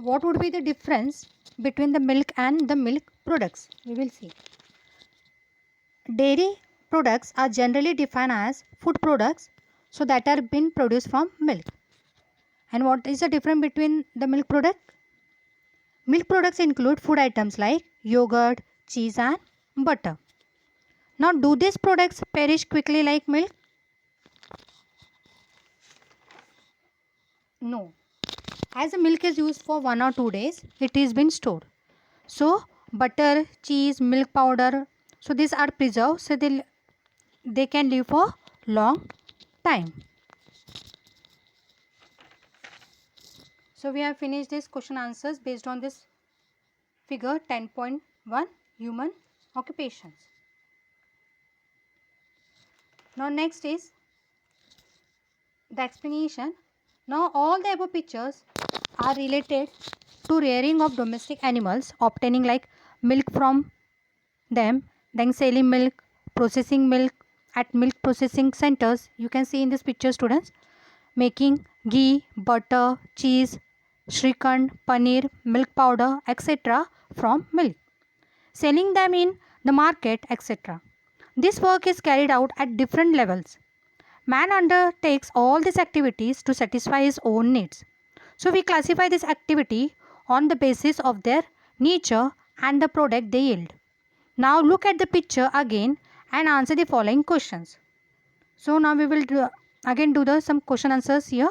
what would be the difference between the milk and the milk products? We will see. Dairy products are generally defined as food products, so that are been produced from milk. And what is the difference between the milk product? Milk products include food items like yogurt, cheese and butter. Now, do these products perish quickly like milk? No. As the milk is used for 1 or 2 days, it is been stored. So, butter, cheese, milk powder, so these are preserved, so they can live for long time. So, we have finished this question answers based on this figure 10.1 human occupations. Now, next is the explanation. Now, all the above pictures are related to rearing of domestic animals, obtaining like milk from them, then selling milk, processing milk at milk processing centers. You can see in this picture, students, making ghee, butter, cheese, shrikhand, paneer, milk powder, etc. from milk, selling them in the market, etc. This work is carried out at different levels. Man undertakes all these activities to satisfy his own needs. So we classify this activity on the basis of their nature and the product they yield. Now look at the picture again and answer the following questions. So now we will again do some question answers here.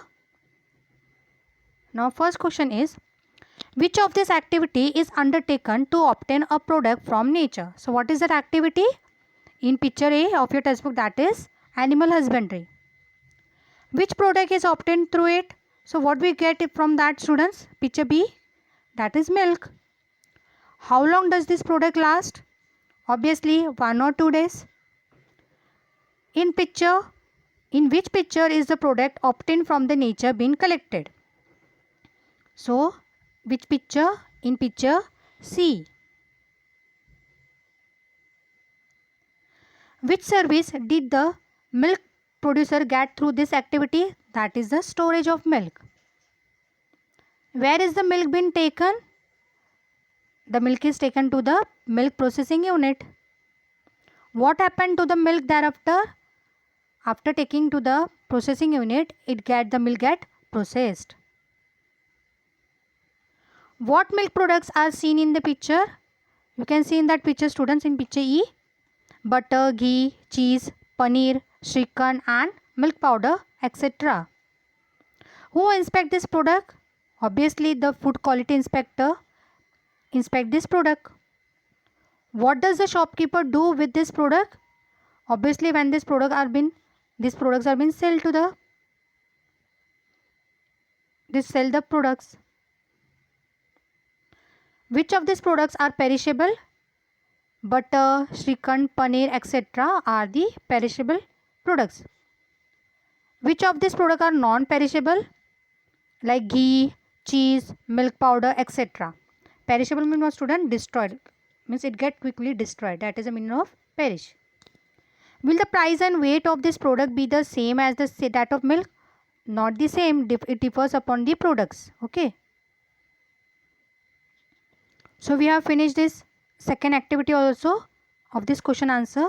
Now first question is, which of this activity is undertaken to obtain a product from nature? So what is that activity? In picture A of your textbook, that is animal husbandry. Which product is obtained through it? So what we get from that, students? Picture B, that is milk. How long does this product last? Obviously 1 or 2 days. In which picture is the product obtained from the nature being collected? So which picture? In picture C. Which service did the milk producer get through this activity? That is the storage of milk. Where is the milk being taken? The milk is taken to the milk processing unit. What happened to the milk thereafter? After taking to the processing unit, the milk get processed. What milk products are seen in the picture? You can see in that picture, students, in picture E, butter, ghee, cheese, paneer, shrikhand and milk powder, etc. Who inspect this product? Obviously the food quality inspector inspect this product. What does the shopkeeper do with this product? Obviously when these products are being sold to sell the products. Which of these products are perishable? Butter, shrikhand, paneer, etc. are the perishable products. Which of these products are non-perishable? Like ghee, cheese, milk powder, etc. Perishable means what, student? Destroyed. Means it get quickly destroyed. That is the meaning of perish. Will the price and weight of this product be the same as that of milk? Not the same. It differs upon the products. Okay. So we have finished this second activity also of this question answer.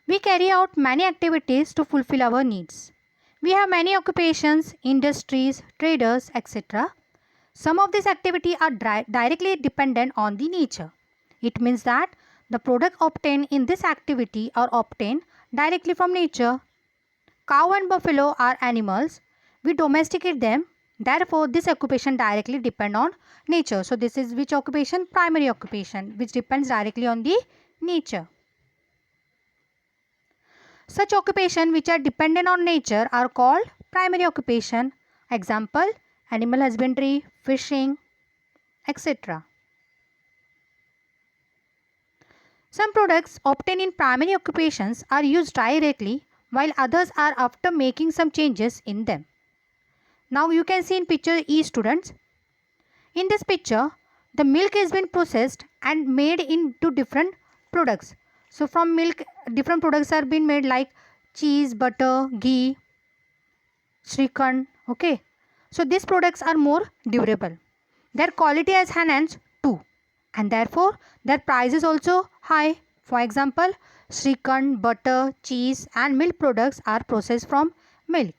We carry out many activities to fulfill our needs. We have many occupations, industries, traders, etc. Some of these activities are directly dependent on the nature. It means that the product obtained in this activity are obtained directly from nature. Cow and buffalo are animals. We domesticate them. Therefore, this occupation directly depends on nature. So, this is which occupation? Primary occupation, which depends directly on the nature. Such occupations which are dependent on nature are called primary occupation. Example, animal husbandry, fishing, etc. Some products obtained in primary occupations are used directly, while others are after making some changes in them. Now you can see in picture E, students. In this picture, the milk has been processed and made into different products. So from milk, different products are being made like cheese, butter, ghee. Srikhand. Okay. So these products are more durable. Their quality is enhanced too, and therefore their price is also high. For example, Srikhand, butter, cheese and milk products are processed from milk.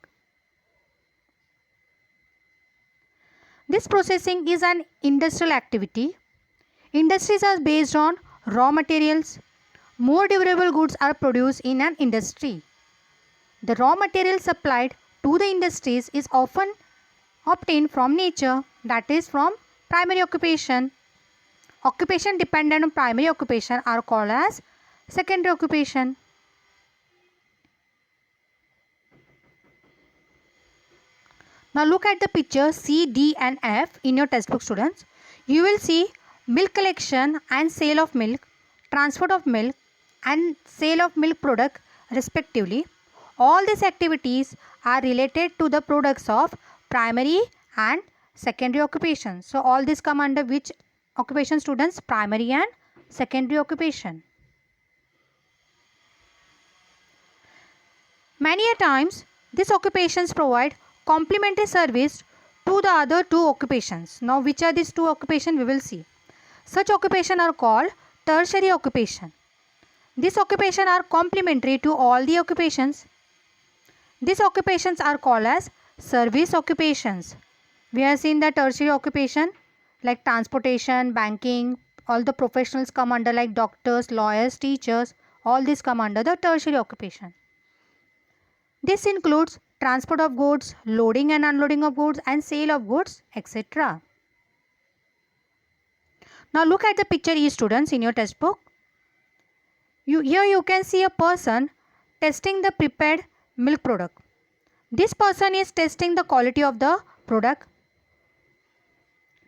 This processing is an industrial activity. Industries are based on raw materials. More durable goods are produced in an industry. The raw material supplied to the industries is often obtained from nature, that is from primary occupation. Occupation dependent on primary occupation are called as secondary occupation. Now look at the picture C, D and F in your textbook, students. You will see milk collection and sale of milk, transport of milk and sale of milk product respectively. All these activities are related to the products of primary and secondary occupation. So all these come under which occupation, students? Primary and secondary occupation. Many a times these occupations provide complementary service to the other two occupations. Now which are these two occupations we will see. Such occupations are called tertiary occupation. These occupations are complementary to all the occupations. These occupations are called as service occupations. We have seen the tertiary occupation like transportation, banking, all the professionals come under like doctors, lawyers, teachers, all these come under the tertiary occupation. This includes transport of goods, loading and unloading of goods and sale of goods, etc. Now look at the picture E, students, in your textbook. Here you can see a person testing the prepared milk product. This person is testing the quality of the product.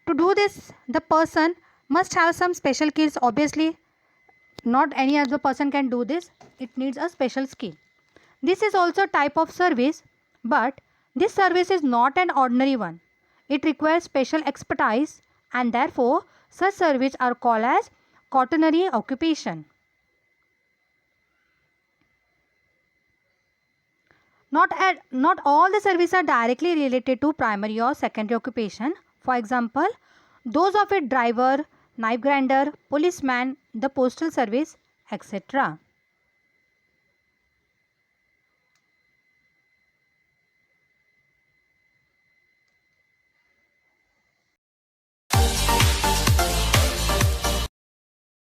To do this, the person must have some special skills. Obviously, not any other person can do this. It needs a special skill. This is also a type of service, but this service is not an ordinary one. It requires special expertise and therefore such services are called as quaternary occupation. Not all the services are directly related to primary or secondary occupation. For example, those of a driver, knife grinder, policeman, the postal service, etc.